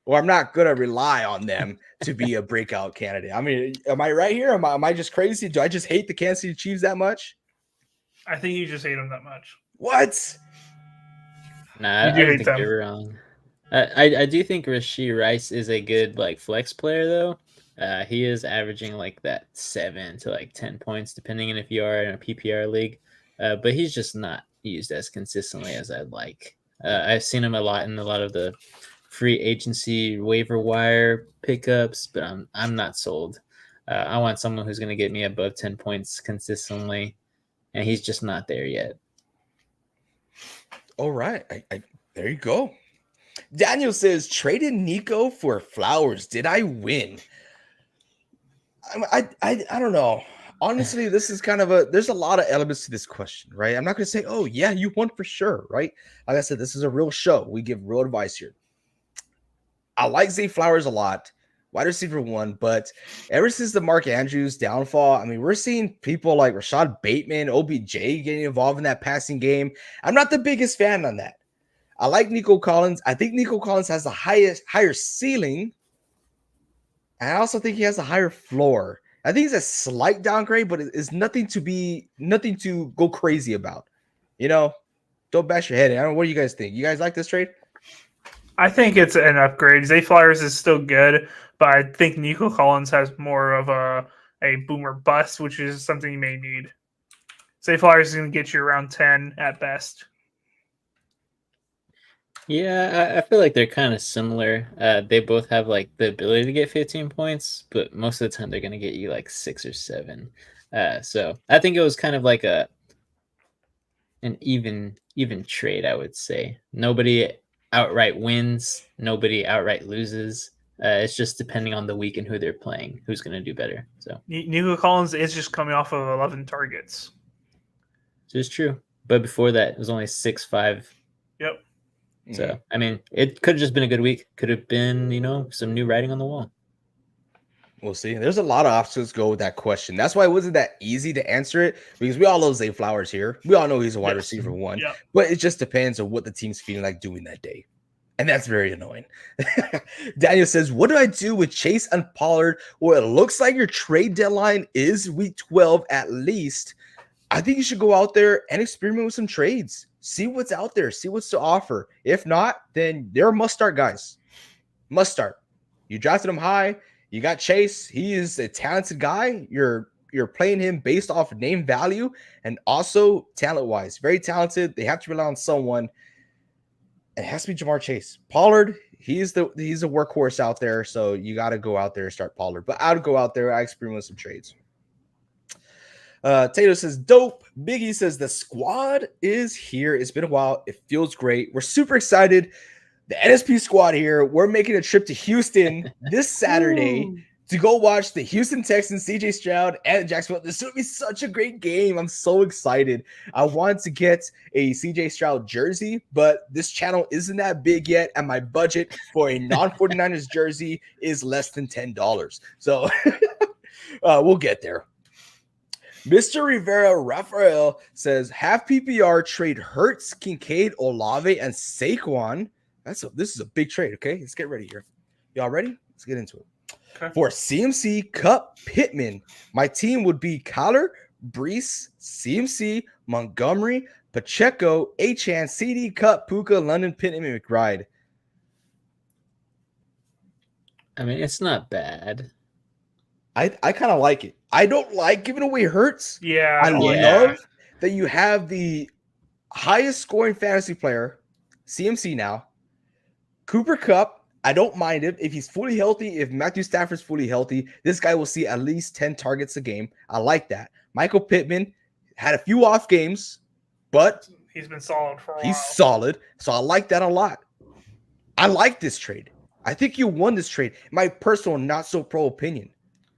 Or I'm not going to rely on them to be a breakout candidate. I mean, am I right here? Am I just crazy? Do I just hate the Kansas City Chiefs that much? I think you just hate them that much. What? Nah, I don't think you're wrong. I do think Rashid Rice is a good like flex player though. He is averaging like that 7 to like 10 points, depending on if you are in a PPR league. But he's just not used as consistently as I'd like. I've seen him a lot in a lot of the free agency waiver wire pickups, but I'm not sold. I want someone who's going to get me above 10 points consistently, and he's just not there yet. All right, there you go. Daniel says, traded Nico for Flowers. Did I win? I don't know. Honestly, this is kind of there's a lot of elements to this question, right? I'm not going to say, oh, yeah, you won for sure, right? Like I said, this is a real show. We give real advice here. I like Zay Flowers a lot, wide receiver 1, but ever since the Mark Andrews downfall, I mean, we're seeing people like Rashad Bateman, OBJ getting involved in that passing game. I'm not the biggest fan on that. I like Nico Collins. I think Nico Collins has the higher ceiling. And I also think he has a higher floor. I think it's a slight downgrade, but it's nothing to go crazy about. Don't bash your head in. I don't know. What do you guys think? You guys like this trade? I think it's an upgrade. Zay Flowers is still good, but I think Nico Collins has more of a boomer bust, which is something you may need. Zay Flowers is going to get you around 10 at best. Yeah, I feel like they're kind of similar. They both have like the ability to get 15 points, but most of the time they're going to get you like 6 or 7. So I think it was kind of like an even trade, I would say. Nobody outright wins, nobody outright loses. It's just depending on the week and who they're playing, who's going to do better. So Nico Collins is just coming off of 11 targets. So it's true. But before that, it was only 6-5. Yep. So, I mean, it could have just been a good week. Could have been, some new writing on the wall. We'll see. There's a lot of options to go with that question. That's why it wasn't that easy to answer it, because we all love Zay Flowers here. We all know he's a wide receiver 1, but it just depends on what the team's feeling like doing that day. And that's very annoying. Daniel says, what do I do with Chase and Pollard? Well, it looks like your trade deadline is week 12 at least. I think you should go out there and experiment with some trades. See what's out there. See what's to offer. If not, then they're must-start guys. Must-start. You drafted him high. You got Chase. He is a talented guy. You're playing him based off name value and also talent-wise. Very talented. They have to rely on someone. It has to be Jamar Chase. Pollard, he's a workhorse out there, so you got to go out there and start Pollard. But I would go out there. I experiment with some trades. Tato says, dope. Biggie says, the squad is here. It's been a while. It feels great. We're super excited. The NSP squad here. We're making a trip to Houston this Saturday to go watch the Houston Texans, CJ Stroud, and Jacksonville. This would be such a great game. I'm so excited. I wanted to get a CJ Stroud jersey, but this channel isn't that big yet, and my budget for a non-49ers jersey is less than $10. So we'll get there. Mr. Rivera Rafael says, have PPR trade Hurts, Kincaid, Olave, and Saquon. This is a big trade, okay? Let's get ready here. Y'all ready? Let's get into it. Okay. For CMC, Cup, Pittman, my team would be Kyler, Brees, CMC, Montgomery, Pacheco, Achane, CD, Cup, Puka, London, Pittman, and McBride. I mean, it's not bad. I kind of like it. I don't like giving away Hurts. Yeah. I love that you have the highest scoring fantasy player, CMC now. Cooper Kupp, I don't mind it. If he's fully healthy, if Matthew Stafford's fully healthy, this guy will see at least 10 targets a game. I like that. Michael Pittman had a few off games, but he's been solid for a while. He's solid. So I like that a lot. I like this trade. I think you won this trade. My personal not so pro opinion.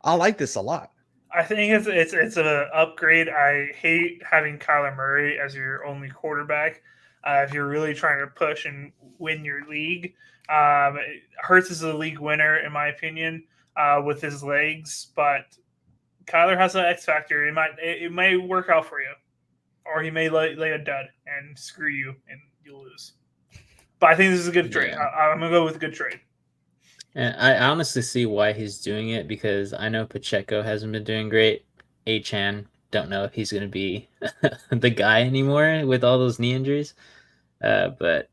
I like this a lot. I think it's an upgrade. I hate having Kyler Murray as your only quarterback. If you're really trying to push and win your league, Hurts is a league winner in my opinion with his legs, but Kyler has an X factor. It may work out for you, or he may lay a dud and screw you and you'll lose. But I think this is a good trade. Yeah. I'm gonna go with a good trade. And I honestly see why he's doing it, because I know Pacheco hasn't been doing great. Achan, don't know if he's going to be the guy anymore with all those knee injuries. But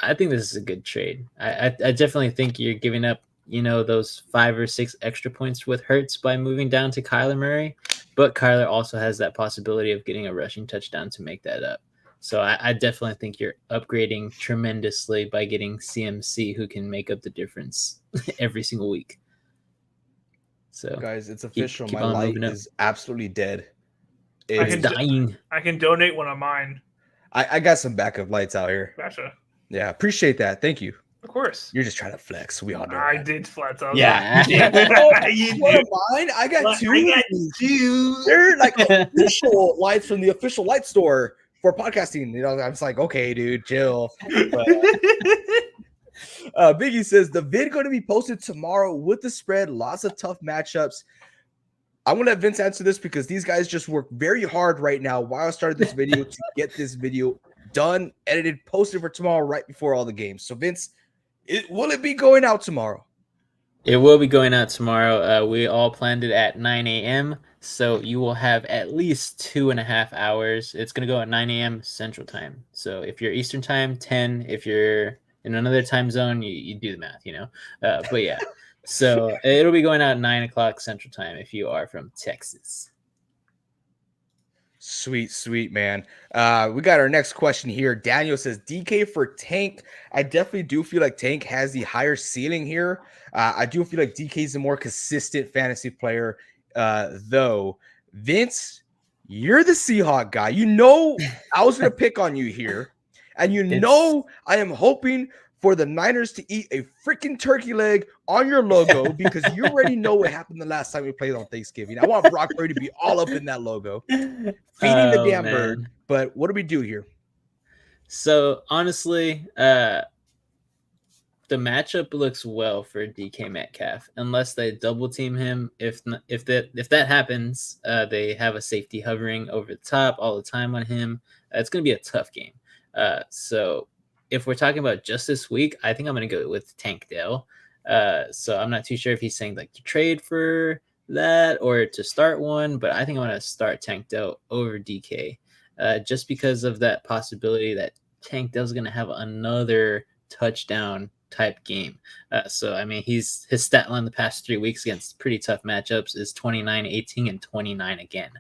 I think this is a good trade. I definitely think you're giving up, those 5 or 6 extra points with Hurts by moving down to Kyler Murray. But Kyler also has that possibility of getting a rushing touchdown to make that up. So I definitely think you're upgrading tremendously by getting CMC, who can make up the difference every single week. So, guys, it's official. Keep My light moving up. is absolutely dead. It's dying. I can donate one of mine. I got some backup lights out here. Gotcha. Yeah, appreciate that. Thank you. Of course. You're just trying to flex. We all know. I did flex. Yeah. One of mine. I got two. They're like official lights from the official light store for podcasting. I'm just like, okay, dude, chill. But, Biggie says the vid going to be posted tomorrow with the spread. Lots of tough matchups. I want to let Vince answer this because these guys just work very hard right now while I started this video to get this video done, edited, posted for tomorrow right before all the games. So Vince, will it be going out tomorrow? It will be going out tomorrow. We all planned it at 9 a.m. So you will have at least 2.5 hours. It's going to go at 9 a.m. Central Time. So if you're Eastern Time, 10. If you're in another time zone, you do the math, But yeah, so it'll be going out at 9 o'clock Central Time if you are from Texas. Sweet, man. We got our next question here. Daniel says, DK for Tank. I definitely do feel like Tank has the higher ceiling here. I do feel like DK is a more consistent fantasy player, though. Vince, you're the Seahawk guy. I was going to pick on you here. And I am hoping for the Niners to eat a freaking turkey leg on your logo because you already know what happened the last time we played on Thanksgiving. I want Brock Purdy to be all up in that logo, feeding the damn bird. But what do we do here? So honestly, the matchup looks well for DK Metcalf, unless they double team him. If that happens, they have a safety hovering over the top all the time on him. It's going to be a tough game. So if we're talking about just this week, I think I'm going to go with Tank Dell. So I'm not too sure if he's saying like to trade for that or to start one, but I think I'm going to start Tank Dell over DK, just because of that possibility that Tank Dell's going to have another touchdown type game. So I mean, his stat line the past 3 weeks against pretty tough matchups is 29, 18, and 29 again.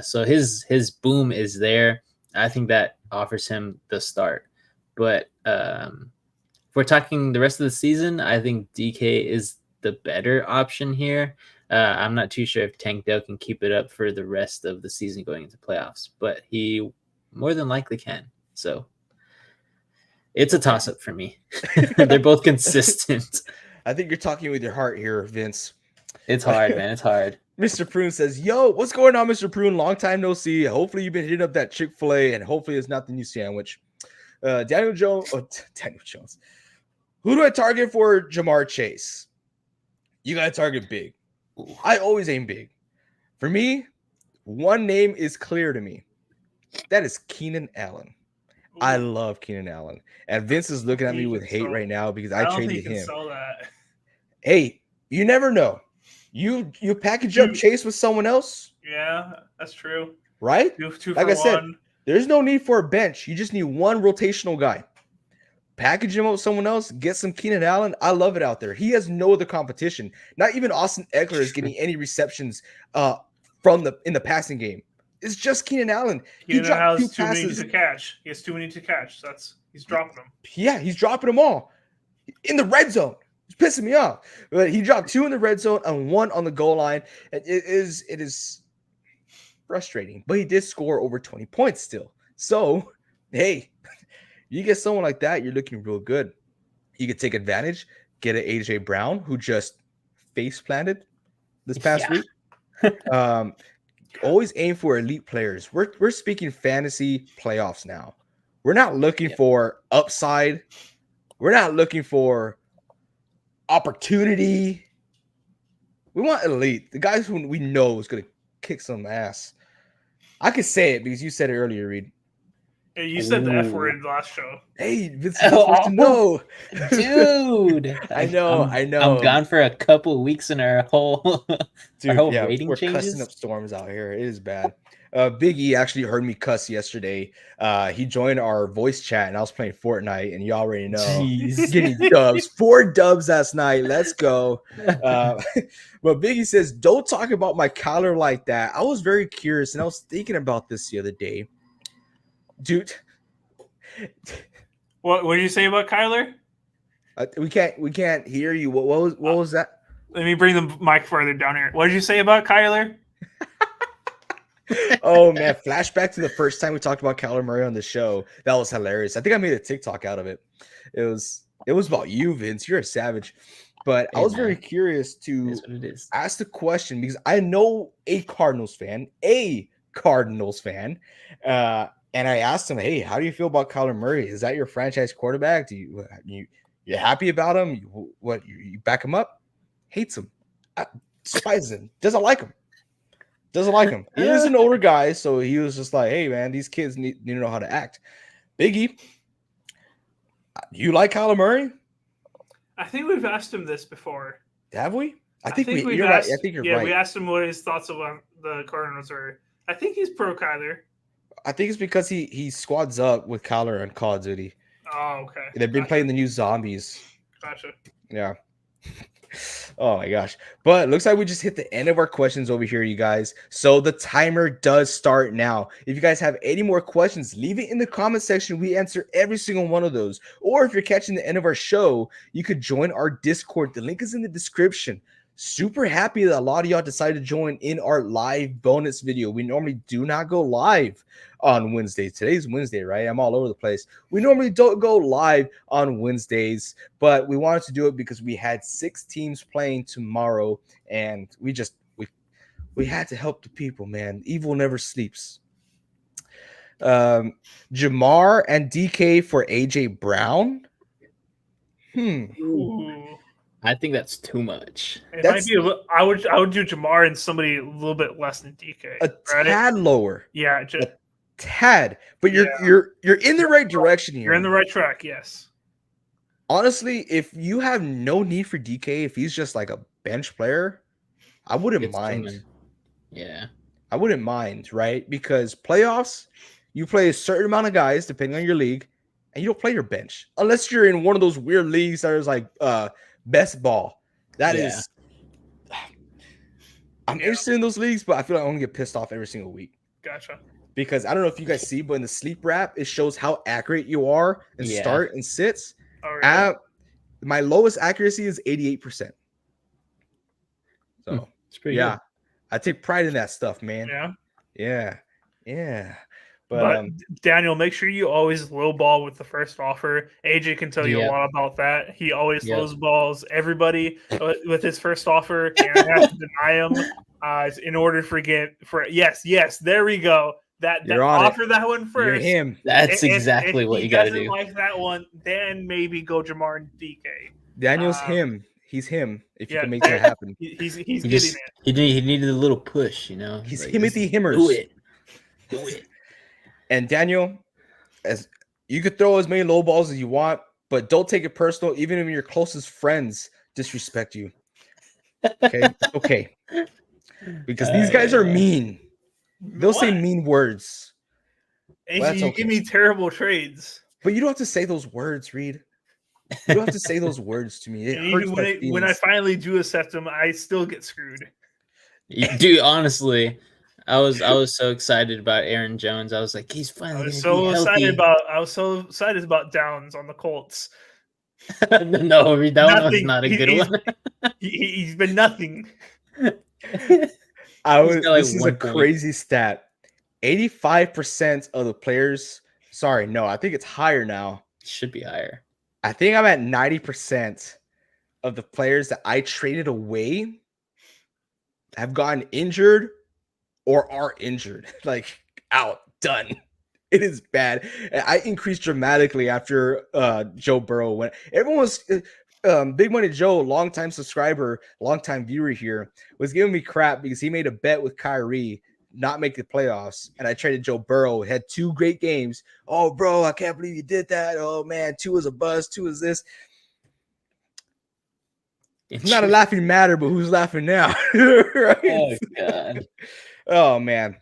So his boom is there. I think that offers him the start. But if we're talking the rest of the season, I think DK is the better option here. I'm not too sure if Tank Dell can keep it up for the rest of the season going into playoffs, but he more than likely can. So it's a toss-up for me. They're both consistent. I think you're talking with your heart here, Vince. It's hard, man. It's hard. Mr. Prune says, yo, what's going on, Mr. Prune? Long time no see. Hopefully you've been hitting up that Chick-fil-A, and hopefully it's not the new sandwich. Daniel Jones. Who do I target for Jamar Chase? You got to target big. I always aim big. For me, one name is clear to me. That is Keenan Allen. I love Keenan Allen. And Vince is looking at me with hate right now because I traded him. Hey, you never know. You package up Chase with someone else. Yeah, that's true. Right? Two like for I said, one. There's no need for a bench. You just need one rotational guy. Package him up with someone else. Get some Keenan Allen. I love it out there. He has no other competition. Not even Austin Eckler is getting any receptions in the passing game. It's just Keenan Allen. He dropped 2 passes to catch. He has too many to catch. He's dropping them. Yeah, he's dropping them all in the red zone. It's pissing me off. But he dropped 2 in the red zone and 1 on the goal line. It is frustrating, but he did score over 20 points still. So, hey, you get someone like that, you're looking real good. he could take advantage, get an AJ Brown who just face planted this past week. Always aim for elite players. We're speaking fantasy playoffs now. We're not looking for upside. We're not looking for opportunity. We want elite. The guys who we know is going to kick some ass. I could say it because you said it earlier, Reed. Yeah, you said the F word last show. Hey, Vince, supposed to know. Dude. I know. I'm gone for a couple of weeks in our whole, Dude, rating we're changes. cussing up storms out here. It is bad. Big E actually heard me cuss yesterday. He joined our voice chat, and I was playing Fortnite, and you already know. Jeez. Getting dubs. 4 dubs last night. Let's go. But Biggie says, don't talk about my Kyler like that. I was very curious, and I was thinking about this the other day. Dude. What did you say about Kyler? We can't hear you. What was that? Let me bring the mic further down here. What did you say about Kyler? Oh man, flashback to the first time we talked about Kyler Murray on the show. That was hilarious. I think I made a TikTok out of it. It was about you, Vince. You're a savage. But I was very curious to ask the question because I know a Cardinals fan, and I asked him, "Hey, how do you feel about Kyler Murray? Is that your franchise quarterback? Do you happy about him? You back him up? Hates him, despises him, doesn't like him." He is an older guy, so he was just like, "Hey, man, these kids need to know how to act." Biggie, you like Kyler Murray? I think we've asked him this before. Have we? I think you're right. I think you're right. We asked him what his thoughts about the Cardinals were. I think he's pro Kyler. I think it's because he squads up with Kyler on Call of Duty. Oh, okay. They've been playing the new zombies. Gotcha. Yeah. Oh my gosh. But it looks like we just hit the end of our questions over here, you guys. So the timer does start now. If you guys have any more questions, leave it in the comment section. We answer every single one of those. Or if you're catching the end of our show, you could join our Discord. The link is in the description. Super happy that a lot of y'all decided to join in our live bonus video. We normally do not go live on Wednesdays. Today's Wednesday, right? I'm all over the place. We normally don't go live on Wednesdays, but we wanted to do it because we had 6 teams playing tomorrow, and we had to help the people, man. Evil never sleeps. Jamar and DK for AJ Brown. Ooh. I think that's too much. Might be I would do Jamar and somebody a little bit less than DK. Tad lower. Yeah, a tad. But you're in the right direction here. You're in the right track, yes. Honestly, if you have no need for DK, if he's just like a bench player, I wouldn't mind. Yeah. I wouldn't mind, right? Because playoffs, you play a certain amount of guys depending on your league, and you don't play your bench. Unless you're in one of those weird leagues that is like best ball. That is. I'm interested in those leagues, but I feel like I'm gonna get pissed off every single week. Gotcha. Because I don't know if you guys see, but in the sleep wrap, it shows how accurate you are in start and sits. Oh, really? My lowest accuracy is 88%. So it's pretty good. I take pride in that stuff, man. Yeah. But Daniel, make sure you always low ball with the first offer. AJ can tell you a lot about that. He always lows balls everybody with his first offer, and I have to deny him in order for yes. There we go. That offer that one first. You're him. That's exactly what you got to do. If he doesn't like that one, then maybe go Jamar and DK. Daniel's him. He's him. If you can make that happen, he's getting it. He needed a little push, you know. He's like, Timothy Himmers. Do it. And Daniel, as you could throw as many low balls as you want, but don't take it personal. Even if your closest friends disrespect you, okay, because these guys are mean. They'll say mean words. And you give me terrible trades, but you don't have to say those words, Reed. You don't have to say those words to me. It hurts my feelings. When I finally do accept them, I still get screwed. Dude, honestly. I was so excited about Aaron Jones. I was like, he's finally excited about Downs on the Colts. No, that one's not a good one. He's been nothing. This is a crazy stat. 85% of the players. Sorry, no, I think it's higher now. It should be higher. I think I'm at 90% of the players that I traded away have gotten injured or are injured, like out, done. It is bad. I increased dramatically after Joe Burrow went. Everyone was Big Money Joe, longtime subscriber, longtime viewer here, was giving me crap because he made a bet with Kyrie not make the playoffs, and I traded Joe Burrow. Had 2 great games. Oh, bro, I can't believe you did that. Oh man, 2 is a bust. 2 is this. It's not a laughing matter, but who's laughing now? Right? Oh god. Oh man.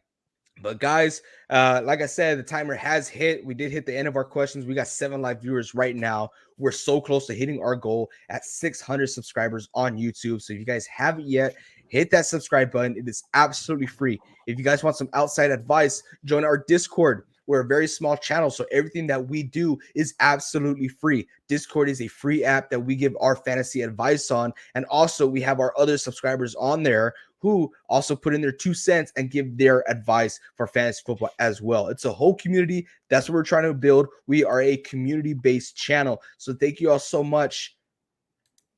But guys, like I said, the timer has hit. We did hit the end of our questions. We got 7 live viewers right now. We're so close to hitting our goal at 600 subscribers on YouTube. So if you guys haven't yet, hit that subscribe button. It is absolutely free. If you guys want some outside advice, join our Discord. We're a very small channel, so everything that we do is absolutely free. Discord is a free app that we give our fantasy advice on. And also, we have our other subscribers on there who also put in their 2 cents and give their advice for fantasy football as well. It's a whole community. That's what we're trying to build. We are a community-based channel. So thank you all so much.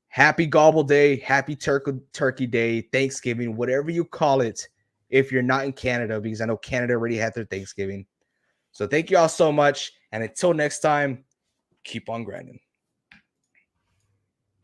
Happy Gobble Day, happy Turkey Day, Thanksgiving, whatever you call it, if you're not in Canada, because I know Canada already had their Thanksgiving. So thank you all so much. And until next time, keep on grinding.